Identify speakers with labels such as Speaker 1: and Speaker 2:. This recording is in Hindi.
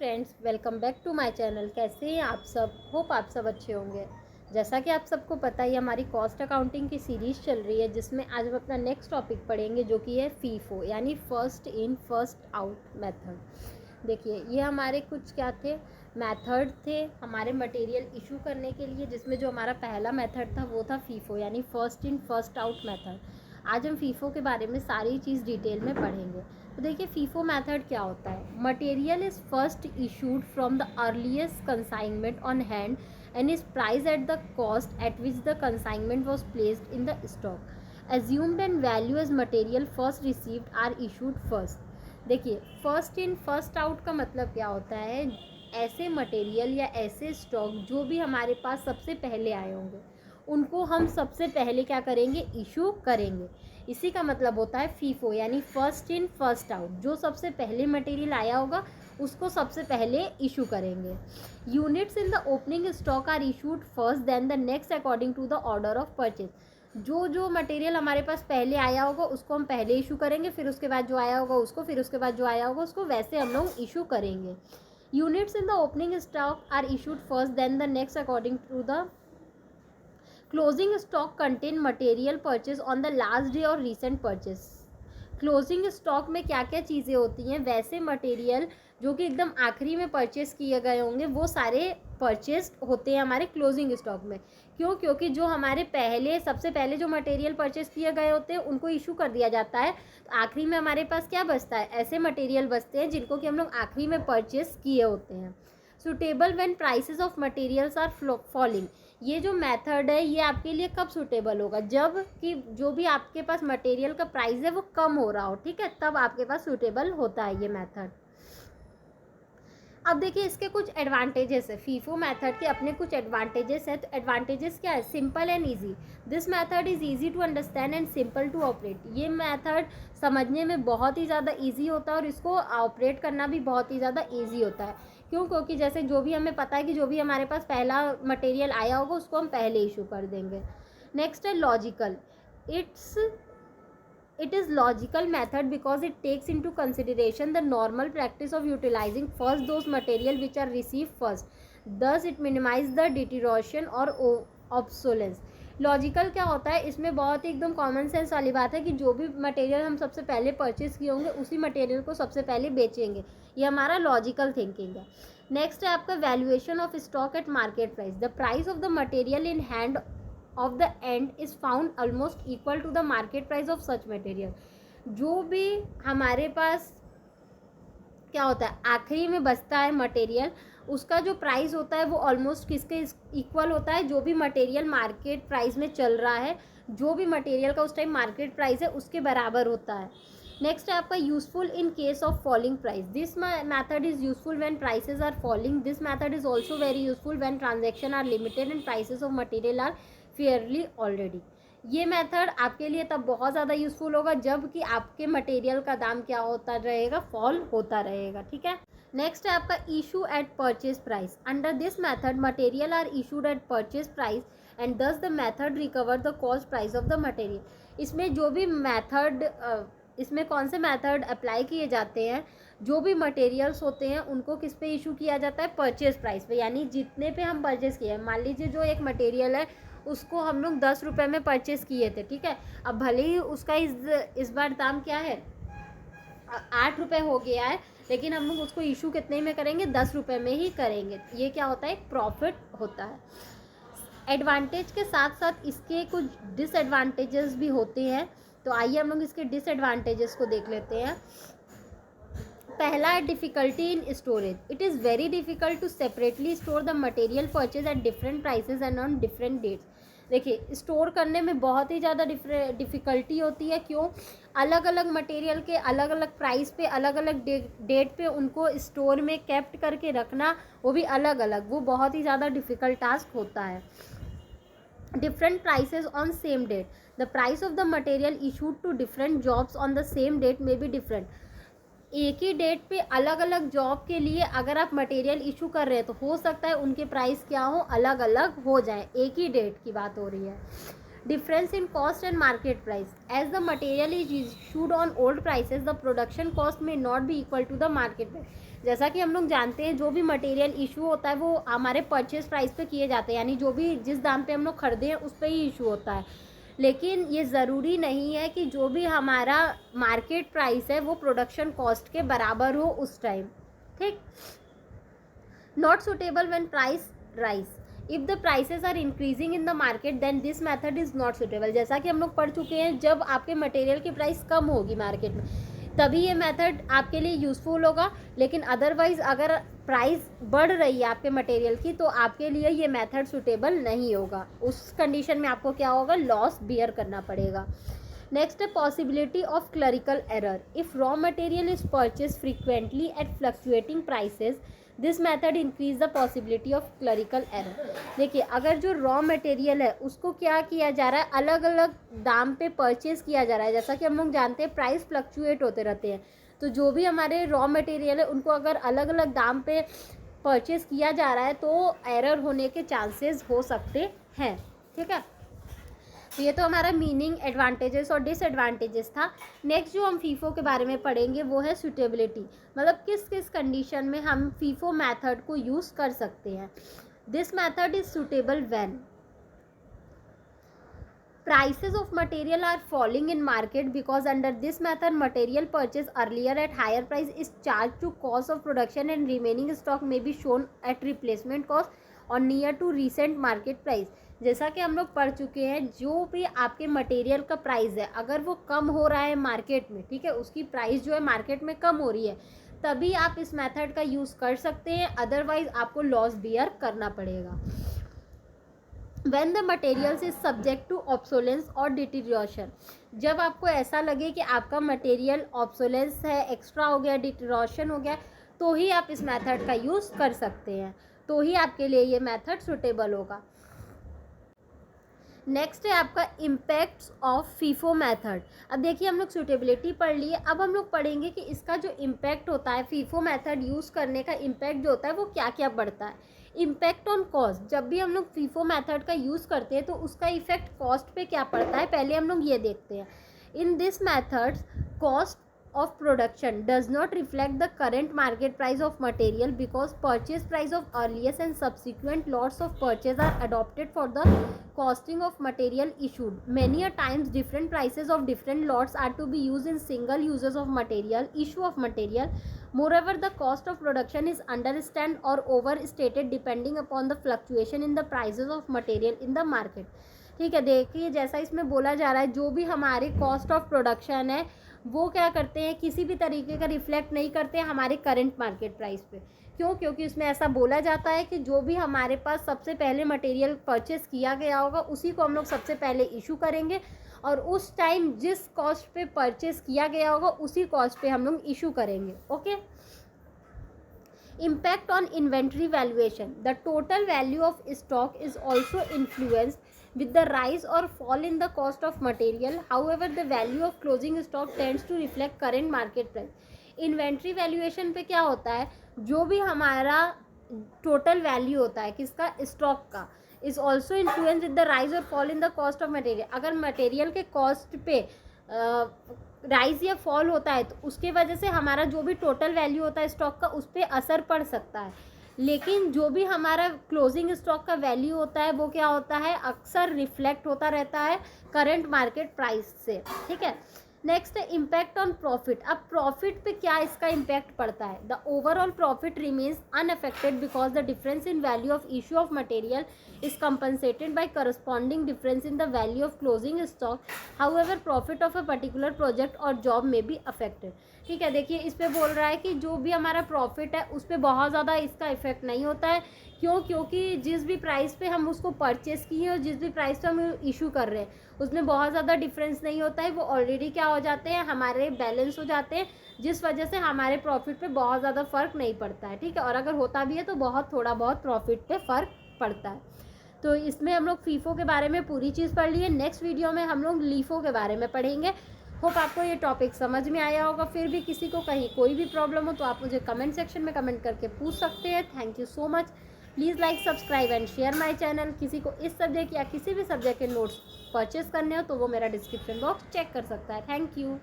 Speaker 1: Friends, welcome back to my channel. कैसे हैं आप सब? होप आप सब अच्छे होंगे। जैसा कि आप सबको पता ही हमारी कॉस्ट अकाउंटिंग की सीरीज़ चल रही है, जिसमें आज हम अपना नेक्स्ट टॉपिक पढ़ेंगे जो कि है फीफो यानी first in first out method. देखिए, ये हमारे कुछ क्या थे, मेथड थे हमारे मटेरियल इशू करने के लिए, जिसमें जो हमारा पहला मेथड था वो था फीफो यानी first in first out method. आज हम फीफो के बारे में सारी चीज़ डिटेल में पढ़ेंगे। तो देखिए, फीफो मेथड क्या होता है। Material is first issued from the earliest consignment on hand and is priced at the cost at which the consignment was placed in the stock. Assumed and value as material first received are issued first. देखिए, फर्स्ट इन फर्स्ट आउट का मतलब क्या होता है, ऐसे मटेरियल या ऐसे स्टॉक जो भी हमारे पास सबसे पहले आए होंगे उनको हम सबसे पहले क्या करेंगे, इशू करेंगे। इसी का मतलब होता है फीफो यानी फर्स्ट इन फर्स्ट आउट। जो सबसे पहले मटेरियल आया होगा उसको सबसे पहले इशू करेंगे। Units in the opening stock are issued first then the next according to the order of purchase. जो मटेरियल हमारे पास पहले आया होगा उसको हम पहले इशू करेंगे, फिर उसके बाद जो आया होगा उसको, फिर उसके बाद जो आया होगा उसको, वैसे हम लोग इशू करेंगे। Units in the opening stock are issued first then the next according to the closing stock contain material purchase on the last day और रिसेंट परचेज। क्लोजिंग स्टॉक में क्या क्या चीज़ें होती हैं, वैसे मटेरियल जो कि एकदम आखिरी में परचेस किए गए होंगे वो सारे परचेज होते हैं हमारे क्लोजिंग स्टॉक में। क्यों? क्योंकि जो हमारे पहले सबसे पहले जो मटेरियल परचेस किए गए होते हैं उनको इशू कर दिया जाता है, तो आखिरी में हमारे पास क्या बचता है, ऐसे मटेरियल बचते हैं जिनको कि हम लोग आखिरी में परचेस किए होते हैं। Suitable when prices of materials are falling. ये जो मेथड है ये आपके लिए कब सूटेबल होगा, जब कि जो भी आपके पास मटेरियल का प्राइस है वो कम हो रहा हो, ठीक है, तब आपके पास सूटेबल होता है ये मेथड। अब देखिए, इसके कुछ एडवांटेजेस है। फीफो मेथड के अपने कुछ एडवांटेजेस है। तो एडवांटेजेस क्या है? Simple and easy. This method is easy to understand and simple to operate. ये मेथड समझने में बहुत ही ज़्यादा इजी होता है और इसको ऑपरेट करना भी बहुत ही ज़्यादा इजी होता है। क्यों? क्योंकि जैसे जो भी हमें पता है कि जो भी हमारे पास पहला मटेरियल आया होगा उसको हम पहले इशू कर देंगे। नेक्स्ट है logical. It is logical method because it takes into consideration the normal practice of utilizing first those material which are received first. Thus it minimize the deterioration or obsolescence. Logical क्या होता है, इसमें बहुत ही एकदम कॉमन सेंस वाली बात है कि जो भी मटेरियल हम सबसे पहले परचेज किए होंगे उसी मटेरियल को सबसे पहले बेचेंगे। ये हमारा लॉजिकल थिंकिंग है। नेक्स्ट है आपका valuation of stock at market price. The price of the material in hand of the end is found almost equal to the market price of such material. जो भी हमारे पास क्या होता है, आखिरी में बचता है मटेरियल, उसका जो प्राइस होता है वो ऑलमोस्ट किसके इक्वल होता है, जो भी मटेरियल मार्केट प्राइस में चल रहा है, जो भी मटेरियल का उस टाइम मार्केट प्राइस है उसके बराबर होता है। नेक्स्ट है आपका useful in case of falling price. This method is useful when prices are falling. This method is also very useful when transaction are limited and prices of material are fairly already. ये मेथड आपके लिए तब बहुत ज़्यादा यूज़फुल होगा जब कि आपके मटेरियल का दाम क्या होता रहेगा, फॉल होता रहेगा, ठीक है। नेक्स्ट है आपका issue at purchase price. Under this method material are issued at purchase price and thus the method recover the cost price of the material. इसमें जो भी मेथड इसमें कौन से मेथड अप्लाई किए जाते हैं, जो भी मटेरियल्स होते हैं उनको किस पे इशू किया जाता है, परचेज प्राइस पे, यानी जितने पे हम परचेज किए हैं। मान लीजिए जो एक मटेरियल है उसको हम लोग 10 रुपये में परचेज किए थे, ठीक है, अब भले ही उसका इस बार दाम क्या है, 8 रुपये हो गया है, लेकिन हम लोग उसको इशू कितने में करेंगे, 10 रुपये में ही करेंगे। ये क्या होता है, एक प्रॉफिट होता है। एडवांटेज के साथ साथ इसके कुछ डिसएडवांटेजेस भी होते हैं, तो आइए हम लोग इसके डिसएडवांटेजेस को देख लेते हैं। पहला है difficulty in storage. It is very difficult to separately store the material purchase at different prices and on different dates. देखिए, स्टोर करने में बहुत ही ज़्यादा डिफ़िकल्टी होती है। क्यों? अलग अलग मटेरियल के अलग अलग प्राइस पे, अलग अलग डेट पे उनको स्टोर में कैप्ट करके रखना, वो भी अलग अलग, वो बहुत ही ज़्यादा डिफ़िकल्ट टास्क होता है। different prices on same date. The price of the material issued to different jobs on the same date may be different. एक ही डेट पे अलग अलग जॉब के लिए अगर आप मटेरियल इशू कर रहे हैं तो हो सकता है उनके प्राइस क्या हो, अलग अलग हो जाए, एक ही डेट की बात हो रही है। Difference in cost and market price. As the material is issued on old prices the production cost may not be equal to the market price. जैसा कि हम लोग जानते हैं जो भी मटेरियल इशू होता है वो हमारे परचेज प्राइस पे किए जाते हैं, यानी जो भी जिस दाम पे हम लोग खरीदे हैं उस पर ही इशू होता है। लेकिन ये ज़रूरी नहीं है कि जो भी हमारा मार्केट प्राइस है वो प्रोडक्शन कॉस्ट के बराबर हो उस टाइम, ठीक। Not suitable when price rise, if the prices are increasing in the market then this method is not suitable. जैसा कि हम लोग पढ़ चुके हैं, जब आपके मटेरियल की प्राइस कम होगी मार्केट में तभी ये मेथड आपके लिए यूज़फुल होगा, लेकिन अदरवाइज़ अगर प्राइस बढ़ रही है आपके मटेरियल की तो आपके लिए ये मेथड सुटेबल नहीं होगा। उस कंडीशन में आपको क्या होगा, लॉस बियर करना पड़ेगा। नेक्स्ट है possibility of clerical error. If raw material is purchase frequently at fluctuating prices this method increase the possibility of clerical error. देखिए, अगर जो रॉ मटेरियल है उसको क्या किया जा रहा है, अलग अलग दाम पे परचेज किया जा रहा है। जैसा कि हम लोग जानते हैं प्राइस फ्लक्चुएट होते रहते हैं, तो जो भी हमारे रॉ मटेरियल है उनको अगर अलग अलग दाम पे परचेज किया जा रहा है तो एरर होने के चांसेस हो सकते हैं, ठीक है। तो ये तो हमारा मीनिंग, एडवांटेजेस और डिसएडवांटेजेस था। नेक्स्ट जो हम फीफो के बारे में पढ़ेंगे वो है सुटेबिलिटी, मतलब किस किस कंडीशन में हम फीफो मेथड को यूज़ कर सकते हैं। This method is suitable when prices of material are falling in market because under this method material purchased earlier at higher price is charged to cost of production and remaining stock may be shown at replacement cost और near to recent market price। जैसा कि हम लोग पढ़ चुके हैं, जो भी आपके मटेरियल का प्राइस है अगर वो कम हो रहा है मार्केट में, ठीक है, उसकी प्राइस जो है मार्केट में कम हो रही है, तभी आप इस मेथड का यूज़ कर सकते हैं, अदरवाइज आपको लॉस बियर करना पड़ेगा। When the materials is subject to obsolescence और डिटीरियोशन, जब आपको ऐसा लगे कि आपका मटेरियल ऑब्सोलेंस है, एक्स्ट्रा हो गया, डिटीरियोशन हो गया, तो ही आप इस मेथड का यूज़ कर सकते हैं, तो ही आपके लिए ये मेथड सुटेबल होगा। नेक्स्ट है आपका इम्पैक्ट्स ऑफ फीफो मेथड। अब देखिए, हम लोग सुटेबिलिटी पढ़ लिए, अब हम लोग पढ़ेंगे कि इसका जो इम्पैक्ट होता है, फीफो मेथड यूज़ करने का इम्पैक्ट जो होता है वो क्या क्या बढ़ता है। इम्पैक्ट ऑन कॉस्ट, जब भी हम लोग फीफो मेथड का यूज़ करते हैं तो उसका इफेक्ट कॉस्ट पे क्या पड़ता है, पहले हम लोग ये देखते हैं। In this method cost of production does not reflect the current market price of material because purchase price of earliest and subsequent lots of purchase are adopted for the costing of material issued. Many a times different prices of different lots are to be used in single uses of material, issue of material. Moreover, the cost of production is understated or overstated depending upon the fluctuation in the prices of material in the market. ठीक है, देखिए जैसा इसमें बोला जा रहा है, जो भी हमारे कॉस्ट ऑफ प्रोडक्शन है वो क्या करते हैं, किसी भी तरीके का रिफ्लेक्ट नहीं करते हैं हमारे करंट मार्केट प्राइस पे। क्यों? क्योंकि इसमें ऐसा बोला जाता है कि जो भी हमारे पास सबसे पहले मटेरियल परचेस किया गया होगा उसी को हम लोग सबसे पहले इशू करेंगे और उस टाइम जिस कॉस्ट पे परचेस किया गया होगा उसी कॉस्ट पे हम लोग इशू करेंगे। Okay. Impact on inventory valuation. The total value of stock is also influenced with the rise or fall in the cost of material. However, the value of closing stock tends to reflect current market price. Inventory valuation पे क्या होता है, जो भी हमारा टोटल वैल्यू होता है किसका, स्टॉक का, is also influence with the rise और fall in the cost of material. अगर मटेरियल के कॉस्ट पे राइज या फॉल होता है तो उसके वजह से हमारा जो भी टोटल वैल्यू होता है स्टॉक का उस पर असर पड़ सकता है, लेकिन जो भी हमारा क्लोजिंग स्टॉक का वैल्यू होता है वो क्या होता है, अक्सर रिफ्लेक्ट होता रहता है करंट मार्केट प्राइस से। ठीक है। नेक्स्ट है इम्पैक्ट ऑन प्रॉफिट। अब प्रॉफिट पे क्या इसका इम्पैक्ट पड़ता है, the overall profit remains unaffected because the difference in value of issue of material is compensated by corresponding difference in the value of closing stock. However, profit of a particular project or job may be affected. ठीक है, देखिए इस पे बोल रहा है कि जो भी हमारा प्रॉफिट है उस पर बहुत ज़्यादा इसका इफेक्ट नहीं होता है। क्यों? क्योंकि जिस भी प्राइस पे हम उसको परचेस किए और जिस भी प्राइस पे हम इशू कर रहे हैं उसमें बहुत ज़्यादा डिफरेंस नहीं होता है, वो ऑलरेडी क्या हो जाते हैं, हमारे बैलेंस हो जाते हैं, जिस वजह से हमारे प्रॉफिट पे बहुत ज़्यादा फ़र्क नहीं पड़ता है। ठीक है, और अगर होता भी है तो बहुत थोड़ा बहुत प्रॉफिट पे फ़र्क पड़ता है। तो इसमें हम लोग फीफो के बारे में पूरी चीज़ पढ़ लिए। नेक्स्ट वीडियो में हम लोग लीफो के बारे में पढ़ेंगे। होप आपको ये टॉपिक समझ में आया होगा। फिर भी किसी को कहीं कोई भी प्रॉब्लम हो तो आप मुझे कमेंट सेक्शन में कमेंट करके पूछ सकते हैं। Thank you so much. Please like, subscribe and share my channel. किसी को इस सब्जेक्ट या किसी भी सब्जेक्ट के नोट्स परचेस करने हो तो वो मेरा डिस्क्रिप्शन बॉक्स चेक कर सकता है। Thank you.